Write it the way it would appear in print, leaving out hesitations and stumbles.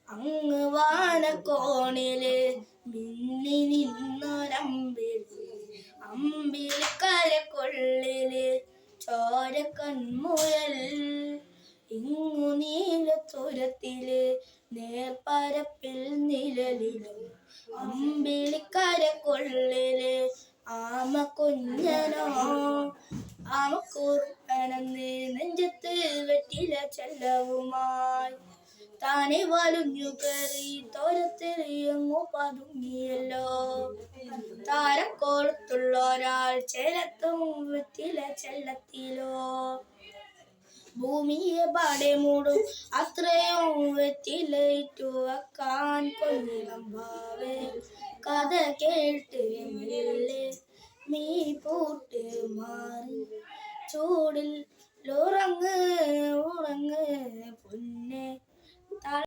അങ്ങ് വാനക്കോണില് മിന്നി നിന്നൊരമ്പിളി, അമ്പിളിക്കരക്കൊള്ളില് ചോരക്കൺമുയൽ. ഇങ്ങു നീലത്തുരത്തില് നേർപ്പരപ്പിൽ നിഴലിലും അമ്പിളിക്കരക്കൊള്ളില് ആമക്കുഞ്ഞനോ. ആമക്കുറുക്കനെന്ന് നെഞ്ചത്ത് വെറ്റില ചെല്ലവുമായി താനെ വലിഞ്ഞു കയറി തോരത്തെറിയങ്ങു പതുങ്ങിയല്ലോ. താരക്കോളത്തുള്ളൊരാൾ ചേലത്തും വെറ്റില ചെല്ലത്തിലോ. ഭൂമിയെ പാടെ മൂടും അത്രയും വെറ്റിലയിട്ടു വെക്കാൻ കൊഞ്ഞിലമ്പാവേ. കഥ കേട്ട് മെല്ലെ നീ പൂട്ട് മാറി ചൂടിൽ ഉറങ്ങ് ഉറങ്ങ് പൊന്നേ.